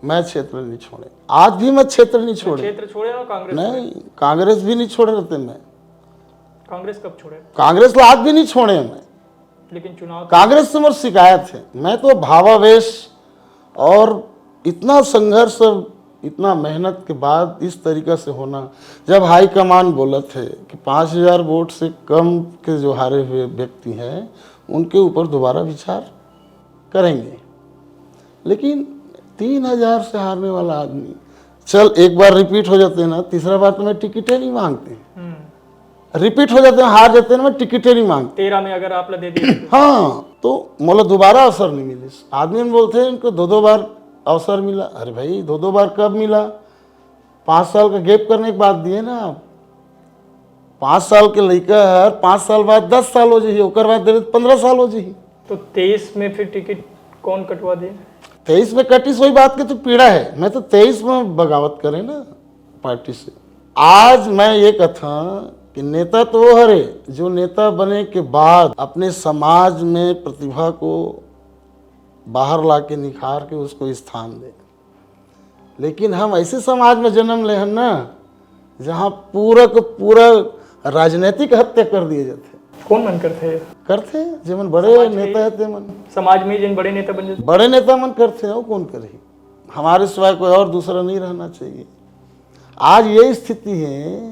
मैं क्षेत्र नहीं छोड़े। आज भी मैं क्षेत्र नहीं छोड़े। क्षेत्र छोड़े ना कांग्रेस? नहीं, कांग्रेस भी नहीं छोड़े रहते मैं। कांग्रेस कब छोड़े? कांग्रेस आज भी नहीं छोड़े मैं, लेकिन चुनाव कांग्रेस से मेरी शिकायत है। मैं तो भावावेश और इतना संघर्ष, इतना मेहनत के बाद इस तरीका से होना, जब हाईकमान बोला थे कि 5000 वोट से कम के जो हारे हुए व्यक्ति हैं उनके ऊपर दोबारा विचार करेंगे, लेकिन 3000 से हारने वाला आदमी, चल एक बार रिपीट हो जाते हैं ना, तीसरा बार तो मैं टिकटें नहीं मांगते। रिपीट हो जाते हैं, हार जाते हैं ना, मैं टिकटें नहीं मांगते। 13 में अगर आप दे दिए हाँ, तो मोला दोबारा अवसर नहीं मिले। आदमी बोलते हैं इनको 2-2 बार अवसर मिला। अरे भाई 2-2 बार कब मिला? 5 साल का गैप करने के बाद दिए ना आप। 5 साल के लड़का है, 5 साल बाद 10 साल हो जाइए, ओकर बाद 15 साल हो जाइए। तो 23 में फिर टिकट कौन कटवा दिए? 23 में कटी सोई बात की तो पीड़ा है, मैं तो 23 में बगावत करे ना पार्टी से। आज मैं ये कथा कि नेता तो वो हरे जो नेता बने के बाद अपने समाज में प्रतिभा को बाहर ला के निखार के उसको स्थान दे, लेकिन हम ऐसे समाज में जन्म ले हैं ना जहाँ पूरा को पूरा राजनीतिक हत्या कर दिए जाते। कौन मन करते जेमन बड़े नेता है ते मन समाज में जिन बड़े नेता बन जाते, बड़े नेता मन करते हैं, वो कौन करे, हमारे सिवाय कोई और दूसरा नहीं रहना चाहिए। आज यही स्थिति है,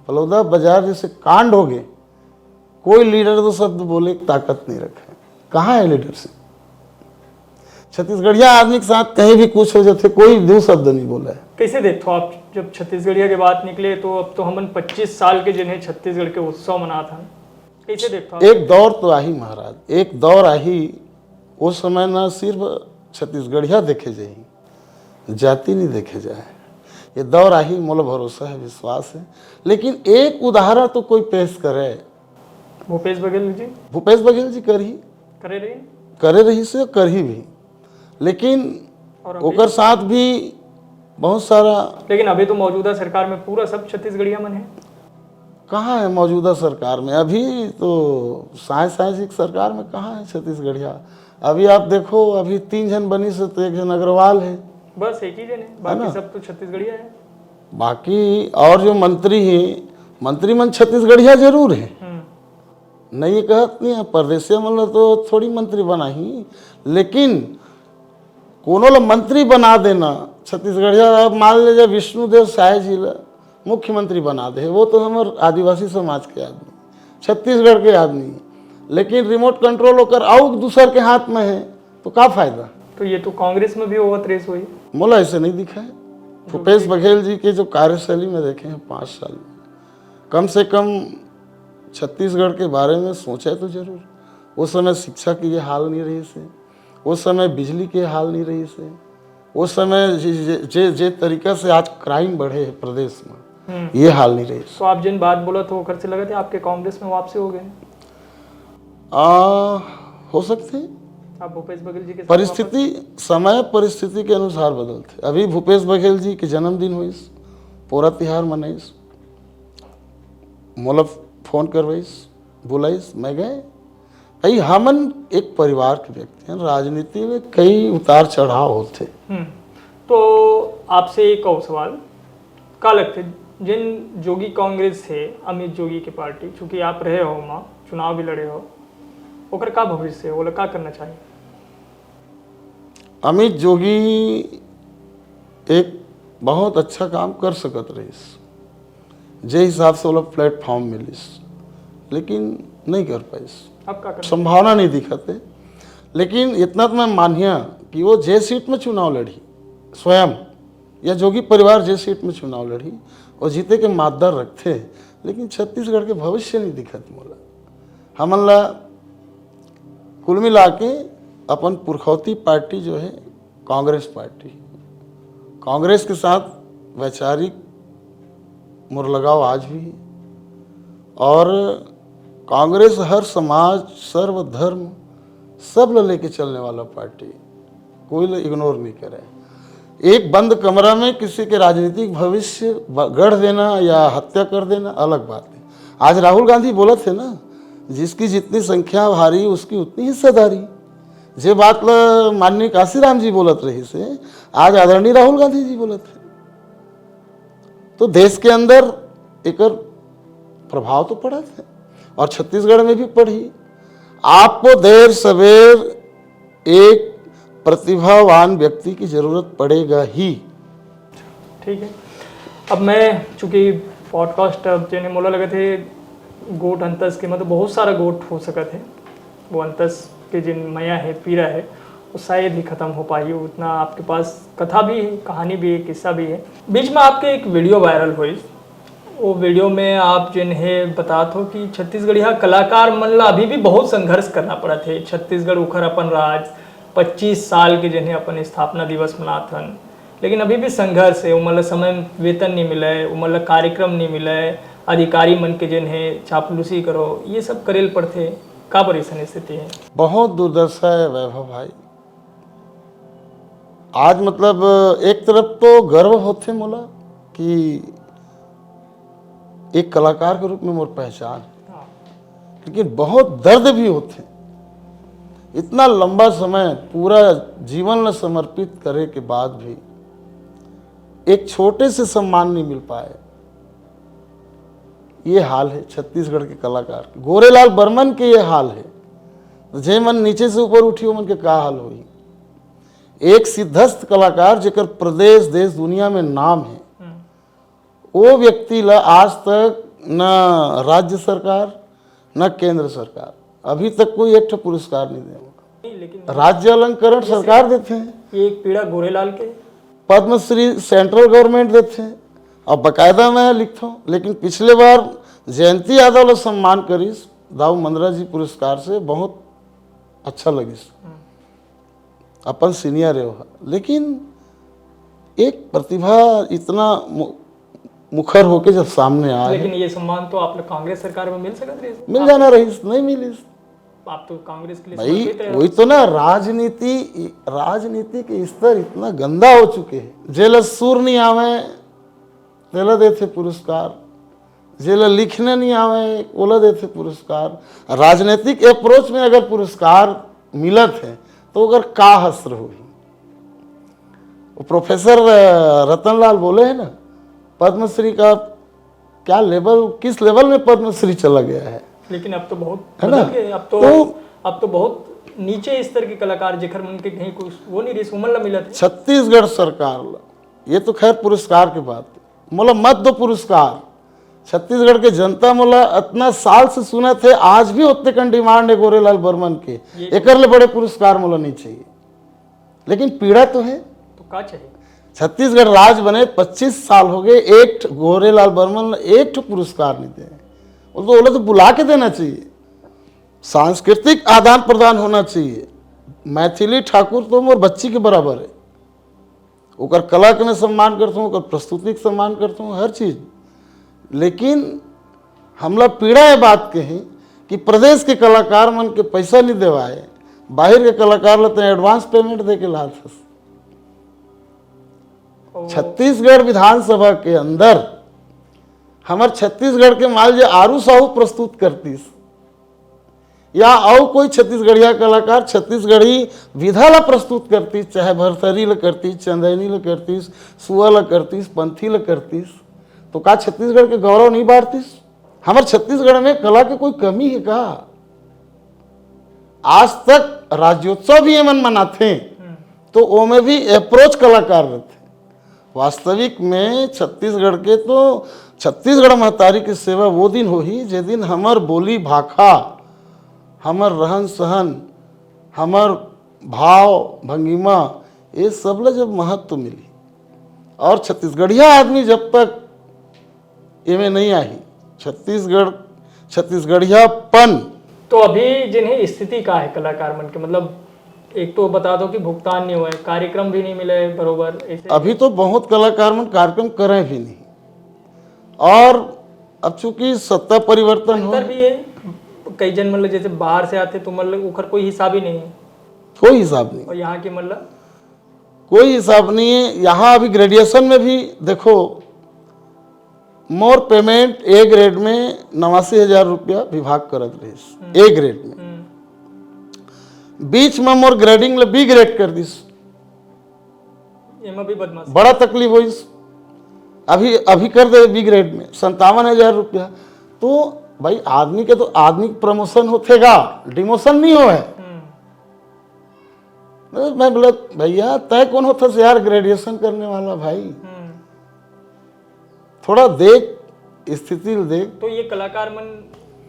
बलौदा बाजार जैसे कांड हो गए, कोई लीडर दो शब्द बोले ताकत नहीं रखे। कहाँ है लीडरशिप? छत्तीसगढ़िया आदमी के साथ कहीं भी कुछ हो जाते, कोई दो शब्द नहीं बोला है। कैसे देखते हो आप, जब छत्तीसगढ़िया के बात निकले तो अब तो हमन 25 साल के जिन्हें छत्तीसगढ़ के उत्सव मना था, कैसे देखते हो? एक दौर तो आई महाराज, एक दौर आई, उस समय ना सिर्फ छत्तीसगढ़िया देखे जाए, जाति नहीं देखे जाए, ये दौर आई, मोल भरोसा है, विश्वास है। लेकिन एक उदाहरण तो कोई पेश करे, भूपेश बघेल जी करे रही से कर ही भी, लेकिन ओकर साथ भी बहुत सारा। लेकिन अभी तो मौजूदा सरकार में पूरा सब छत्तीसगढ़िया मन है। कहाँ है मौजूदा सरकार में? अभी तो साइंस की सरकार में कहाँ है छत्तीसगढ़िया? अभी आप देखो, अभी 3 जन बनी से तो 1 जन अग्रवाल है, बस एक ही जन है, बाकी सब तो छत्तीसगढ़िया है। बाकी और जो मंत्री हैं, मंत्री मन छत्तीसगढ़िया जरूर है, नहीं कहत नहीं है, परदेसिया मन तो थोड़ी मंत्री बना ही, लेकिन कोनो ला मंत्री बना देना छत्तीसगढ़िया। अब मान लीजिए विष्णुदेव साय जी ला मुख्यमंत्री बना दे, वो तो हमारे आदिवासी समाज के आदमी, छत्तीसगढ़ के आदमी, लेकिन रिमोट कंट्रोल होकर और दूसर के हाथ में है, तो क्या फायदा? तो ये तो कांग्रेस में भी ओवर रेस हुई, मोला ऐसे नहीं दिखा है। भूपेश बघेल जी के जो कार्यशैली में देखे हैं 5 साल में, कम से कम छत्तीसगढ़ के बारे में सोचा तो जरूर। उस समय शिक्षा की ये हाल नहीं रही से, उस समय बिजली के हाल नहीं रही से, उस समय जे तरीका से आज क्राइम बढ़े है प्रदेश में, ये हाल नहीं रही। तो आप जिन बात बोला तो कर से लगा थे आपके कांग्रेस में वापसी हो गए? हो सकते हैं। आप भूपेश बघेल जी के परिस्थिति, समय परिस्थिति के अनुसार बदलते। अभी भूपेश बघेल जी के जन्मदिन हुईस, पूरा त्योहार मनाइस, मोला फोन करवाइस, बुलाइस, मैं गए। भाई हमन एक परिवार के व्यक्ति हैं, राजनीति में कई उतार चढ़ाव होते। तो आपसे एक और सवाल का लगते, जिन जोगी कांग्रेस है, अमित जोगी की पार्टी, चूंकि आप रहे हो वहाँ, चुनाव भी लड़े हो, ओकर का भविष्य है, वो लोग का करना चाहिए? अमित जोगी एक बहुत अच्छा काम कर सकत रहीस, जे हिसाब से वो लोग प्लेटफॉर्म मिलिस, लेकिन नहीं कर पाइस। अब का संभावना नहीं दिखते। लेकिन इतना तो मैं मानिया कि वो जे सीट में चुनाव लड़ी स्वयं, या जोगी परिवार जे सीट में चुनाव लड़ी और जीते के माददार रखते, लेकिन छत्तीसगढ़ के भविष्य नहीं दिखत मोला। हमन ला कुल मिला के अपन पुरखौती पार्टी जो है कांग्रेस पार्टी, कांग्रेस के साथ वैचारिक मोर लगाव आज भी है, और कांग्रेस हर समाज, सर्व धर्म सब ला लेके चलने वाला पार्टी, कोई ला इग्नोर नहीं करे। एक बंद कमरा में किसी के राजनीतिक भविष्य गढ़ देना या हत्या कर देना अलग बात है। आज राहुल गांधी बोला थे ना, जिसकी जितनी संख्या भारी उसकी उतनी हिस्सेदारी। जे बात माननीय काशीराम जी बोलत रही से, आज आदरणीय राहुल गांधी जी बोलत थे। तो देश के अंदर एक प्रभाव तो पड़ा था, और छत्तीसगढ़ में भी पड़ी। आपको देर सवेर एक प्रतिभावान व्यक्ति की जरूरत पड़ेगा ही। ठीक है। अब मैं चूंकि पॉडकास्ट अब जिन्हें मोला लगे थे गोट अंतस के, मतलब बहुत सारा गोट हो सका थे, वो अंतस के जिन मया है, पीड़ा है, वो शायद ही ख़त्म हो पाई। उतना आपके पास कथा भी है, कहानी भी है, किस्सा भी है। बीच में आपके एक वीडियो वायरल हुई, वो वीडियो में आप जिन्हें बतात हो कि छत्तीसगढ़िया कलाकार मन ला अभी भी बहुत संघर्ष करना पड़ा थे। छत्तीसगढ़ उखर अपन राज 25 साल के जिन्हें अपन स्थापना दिवस मनाथन, लेकिन अभी भी संघर्ष है। उमला समय वेतन नहीं मिले, उमला कार्यक्रम नहीं मिले, अधिकारी मन के जिन्हें चापलूसी करो, ये सब करेल पड़ते। का परेशानी स्थिति है? बहुत दुर्दशा है वैभव भाई। आज मतलब एक तरफ तो गर्व होते मोला कि एक कलाकार के रूप में मोर पहचान, हाँ। लेकिन बहुत दर्द भी होते। इतना लंबा समय पूरा जीवन में समर्पित करे के बाद भी एक छोटे से सम्मान नहीं मिल पाए। ये हाल है छत्तीसगढ़ के कलाकार, गोरेलाल बर्मन के ये हाल है। जे मन नीचे से ऊपर उठी मन के का हाल हुई। एक सिद्धस्थ कलाकार जेकर प्रदेश देश दुनिया में नाम है, वो व्यक्ति ला आज तक न राज्य सरकार न केंद्र सरकार अभी तक कोई एक पुरस्कार नहीं दे। लेकिन राज्य अलंकरण सरकार देते हैं, ये एक पीड़ा गोरेलाल के, पद्मश्री सेंट्रल गवर्नमेंट देते हैं और बाकायदा मैं लिखता हूँ। लेकिन पिछले बार जयंती यादव ला सम्मान करीस दाऊ मंदरा जी पुरस्कार से, बहुत अच्छा लगिस, अपन सीनियर है। लेकिन एक प्रतिभा इतना मुखर होके जब सामने आए, लेकिन ये सम्मान तो आप लोग कांग्रेस सरकार में मिल सकता है, मिल जाना रही, नहीं मिली। आप तो कांग्रेस के लिए भाई समर्पित है। वही तो ना, राजनीति के स्तर इतना गंदा हो चुके हैं। जेल सुर नहीं आवे तेला देते पुरस्कार, जेल लिखने नहीं आवे ओला देते पुरस्कार। राजनीतिक अप्रोच में अगर पुरस्कार मिलत है तो अगर का हस्र हुई। प्रोफेसर रतनलाल बोले हैं ना, पद्मश्री का क्या लेवल, किस लेवल में पद्मश्री चला गया है। लेकिन अब तो बहुत है ना? बदल गए। अब तो बहुत नीचे स्तर के कलाकार जेखर मन के कहीं कुछ वो नहीं रही, सुमन ला मिला था। छत्तीसगढ़ सरकार ला, ये तो खैर पुरस्कार के बात है, मोला मत दो पुरस्कार। छत्तीसगढ़ के जनता मोला इतना साल से सुना थे, आज भी उतने कन डिमांड है गोरेलाल बर्मन के, एकर ले बड़े पुरस्कार मोला नहीं चाहिए। लेकिन पीड़ा तो है, तो क्या चाहिए? छत्तीसगढ़ राज्य बने 25 साल हो गए, एक गोरेलाल बर्मन एक ठो पुरस्कार नहीं दे। वो तो बुला के देना चाहिए, सांस्कृतिक आदान प्रदान होना चाहिए। मैथिली ठाकुर तो मोर बच्ची के बराबर है, ओकर कला के मैं सम्मान करता हूँ, ओकर प्रस्तुति के सम्मान करता हूँ, हर चीज। लेकिन हमला पीड़ा है बात के ही कि प्रदेश के कलाकार मन के पैसा नहीं देवाए, बाहर के कलाकार लेते हैं एडवांस पेमेंट दे के लात। छत्तीसगढ़ विधानसभा के अंदर हमार छत्तीसगढ़ के माल जे आरू साहू प्रस्तुत करतीस, या और कोई छत्तीसगढ़िया कलाकार छत्तीसगढ़ी विधा ला प्रस्तुत करतीस, चाहे भरथरी ला करतीस, चंदैनी ला करतीस, सुआ ला करतीस, पंथी ला करतीस, तो का छत्तीसगढ़ के गौरव नहीं बांटतीस? हमारे छत्तीसगढ़ में कला की कोई कमी है का? आज तक राज्योत्सव भी एमन मनाते तो ओमे भी अप्रोच कलाकार रहते। वास्तविक में छत्तीसगढ़ के तो छत्तीसगढ़ महतारी की सेवा वो दिन हो ही जे दिन हमार बोली भाखा, हमार रहन सहन, हमार भाव भंगिमा, ये सब ला जब महत्व मिली। और छत्तीसगढ़िया आदमी जब तक इनमें नहीं आई, छत्तीसगढ़ियापन। तो अभी जिन्हें स्थिति का है कलाकार मन के, मतलब एक तो बता दो कि भुगतान नहीं हुआ है, कार्यक्रम भी नहीं मिले बरोबर ऐसे। अभी तो बहुत कलाकार मन कार्यक्रम करें भी नहीं, और अब चूंकि सत्ता परिवर्तन हो, भी है कई जन मतलब जैसे बाहर से आते तो मतलब उखर कोई हिसाब ही नहीं है, कोई हिसाब नहीं, और यहाँ के मतलब कोई हिसाब नहीं है। यहाँ अभी ग्रेजुएशन में भी देखो, मोर पेमेंट ए ग्रेड में 89,000 रुपया विभाग करत रही, ए ग्रेड में। बीच में मोर ग्रेडिंग ले बी ग्रेड कर दिस, एमा भी बदमाश बड़ा तकलीफ हुई। अभी कर दे बी ग्रेड में 57,000 रुपया। तो भाई आदमी के तो आदमी प्रमोशन होतेगा, डिमोशन नहीं हो है। मैं बोला भैया तय कौन होता से यार ग्रेजुएशन करने वाला भाई, थोड़ा देख स्थिति देख। तो ये कलाकार मन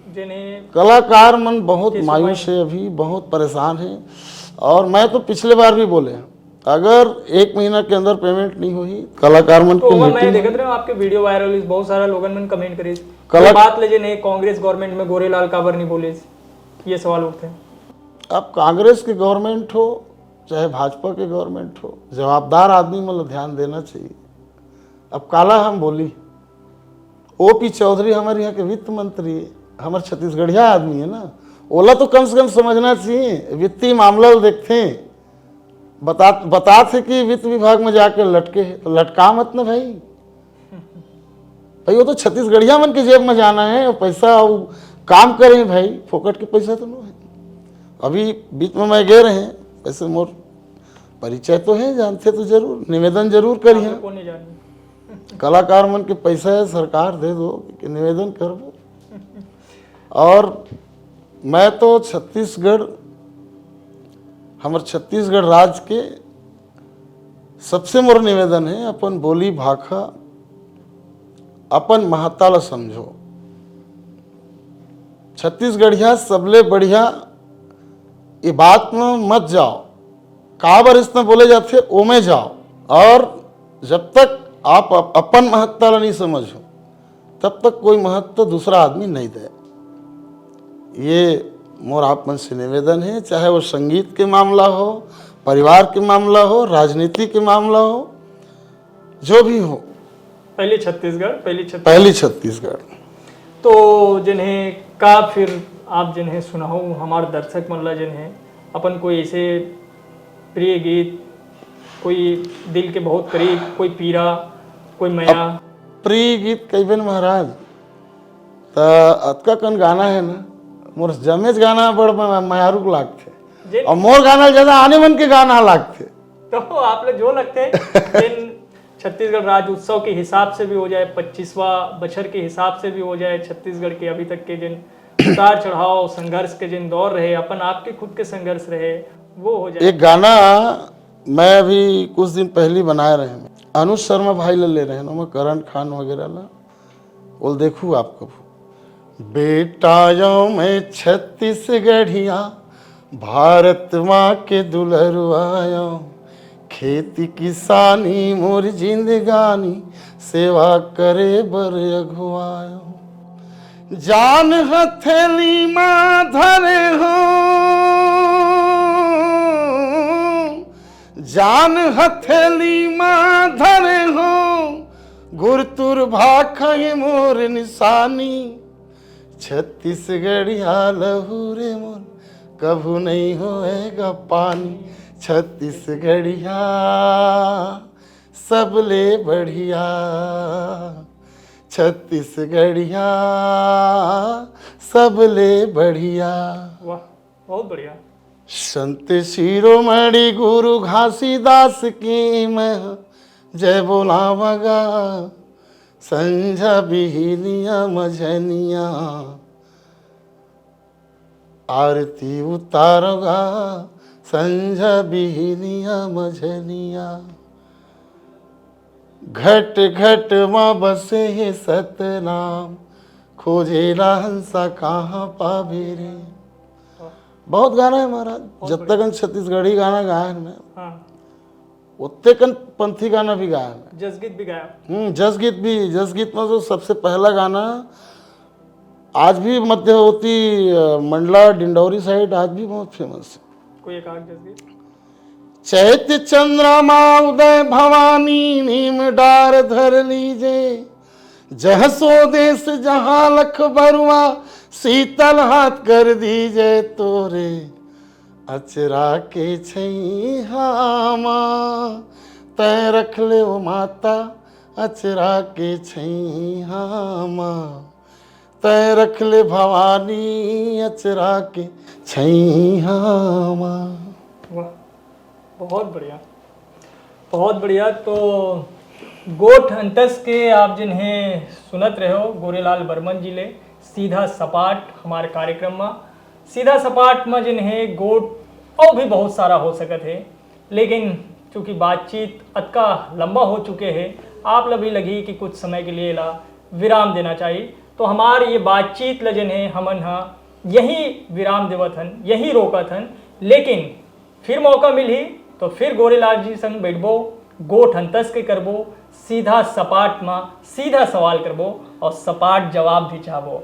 जिन्हें कलाकार मन बहुत मायूस है, अभी बहुत परेशान है। और मैं तो पिछले बार भी बोले, अगर 1 महीना के अंदर पेमेंट नहीं हुई कलाकार मन तो मैं देखत रहा आपके वीडियो वायरल हुई, बहुत सारा लोगन मन कमेंट करी बात ले जे नहीं कांग्रेस गवर्नमेंट में गोरेलाल काबर नहीं बोले, ये सवाल उठते हैं। अब कांग्रेस की गवर्नमेंट हो चाहे भाजपा की गवर्नमेंट हो, जवाबदार आदमी मतलब ध्यान देना चाहिए। अब काला हम बोली, ओपी चौधरी हमारे यहाँ के वित्त मंत्री है, हमारे छत्तीसगढ़िया आदमी है ना, ओला तो कम से कम समझना चाहिए, वित्तीय मामला देखते हैं। बता थे कि वित्त विभाग में जाके लटके है, तो लटका मत ना भाई। भाई वो तो छत्तीसगढ़िया मन के जेब में जाना है, और पैसा वो काम करें भाई, फोकट के पैसा तो नहीं है। अभी बीच में मैं गए रहे, वैसे मोर परिचय तो है, जानते तो जरूर, निवेदन जरूर करिए। कौन नहीं जानी। कलाकार मन के पैसा है, सरकार दे दो कि निवेदन कर दो। और मैं तो छत्तीसगढ़, हमारे छत्तीसगढ़ राज्य के सबसे मोर निवेदन है, अपन बोली भाखा अपन महत्ता ला समझो। छत्तीसगढ़िया सबले बढ़िया ये बात में मत जाओ, काबर इसमें बोले जाते ओमे जाओ। और जब तक आप अपन महत्ता ला नहीं समझो, तब तक कोई महत्व दूसरा आदमी नहीं दे। ये मोर आप मन से निवेदन है, चाहे वो संगीत के मामला हो, परिवार के मामला हो, राजनीति के मामला हो, जो भी हो। पहली छत्तीसगढ़। तो जिन्हें का फिर आप जिन्हें सुनाओ हमारे दर्शक मन ला, जिन्हें अपन कोई ऐसे प्रिय गीत, कोई दिल के बहुत करीब, कोई पीरा, कोई मया। प्रिय गीत कईबेन महाराज तो अतका कन गाना है ना, मोर जमेज गाना बड़ मायारुक लागथे, और मोर गाना ज्यादा आने मन के गाना लागथे। तो आप लोग जो लगते हैं छत्तीसगढ़ राज्य उत्सव के हिसाब से भी हो जाए, 25वां बछर के हिसाब से भी हो जाए, छत्तीसगढ़ के अभी तक के जिन उतार चढ़ाव संघर्ष के जिन दौर रहे, अपन आपके खुद के संघर्ष रहे, वो हो जाए। एक गाना मैं अभी कुछ दिन पहले बनाए रहे, अनुज शर्मा भाई ले रहे ना, मैं करण खान वगैरह ला बोल देखू आपको। बेटा यो मैं छत्तीसगढ़िया, भारत माँ के दुलरुआयो, खेती किसानी मोर जिंदगानी, सेवा करे बर अगुआयो। जान हथेली माँ धरे हो, जान हथेली माँ धरे हो, गुरतुर भाखा मोर निशानी, छत्तीसगढ़िया लहू रे मोर कभू नहीं होएगा पानी। छत्तीसगढ़िया सबले बढ़िया, छत्तीसगढ़िया सबले बढ़िया। वाह, बहुत बढ़िया। संत शिरोमणि गुरु घासीदास की मैं जय बोलावगा, संझा बिहनिया मझनिया आरती उतारोगा, संझा बिहनिया मझनिया। घट घट माँ बसे है सतनाम, खोजेला हंसा कहाँ पावे रे। बहुत गाना है महाराज, जब तक छत्तीसगढ़ी गाना गाया है मैं, हाँ, उतने कन पंथी गाना भी गाया है। जसगीत भी गाया। जसगीत में जो सबसे पहला गाना आज भी मध्यवर्ती मंडला डिंडौरी साइड आज भी बहुत फेमस है। कोई एक आग जसगीत। चैत चंद्रमा उदय भवानी, नीम डार धर लीजे, जह सो देश जहाँ लख बरुआ, शीतल हाथ कर दीजे तोरे, अचरा के छैहामा, तय रख ले ओ माता, अचरा के छैहामा, तय रख ले भवानी, अचरा के छैहामा। वाह, बहुत बढ़िया, बहुत बढ़िया। तो गोठ अंतस के आप जिन्हें सुनत रहे हो, गोरेलाल बर्मन जी ले सीधा सपाट हमारे कार्यक्रम में, सीधा सपाट में जिन्हें गोठ और भी बहुत सारा हो सकत है, लेकिन चूँकि बातचीत अतका लंबा हो चुके हैं, आप ला भी लगी कि कुछ समय के लिए ला विराम देना चाहिए। तो हमारी ये बातचीत ला जिन्हें हमन हाँ यही विराम देवत हन, यही रोकत हन, लेकिन फिर मौका मिली तो फिर गोरेलाल जी संग बैठबो, गोठ अंतस के करबो, सीधा सपाट में सीधा सवाल करबो और सपाट जवाब भी चाहबो।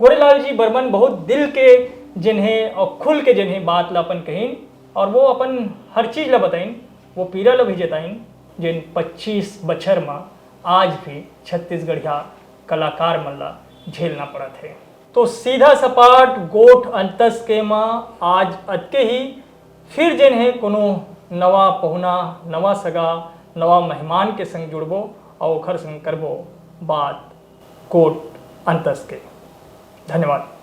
गोरेलाल जी बर्मन बहुत दिल के जिन्हें और खुल के जिन्हें बात ला अपन कहीन, और वो अपन हर चीज़ ला बताइन, वो पीड़ा ला भी जताइन, जिन 25 बछर में आज भी छत्तीसगढ़िया कलाकार मन ला झेलना पड़ा थे। तो सीधा सपाट गोठ अंतस के माँ आज अतके ही फिर जिन्हें कोनो नवा पहुना नवा सगा नवा मेहमान के संग जुड़बो और ओखर संग करबो बात कोट अंतस के। धन्यवाद।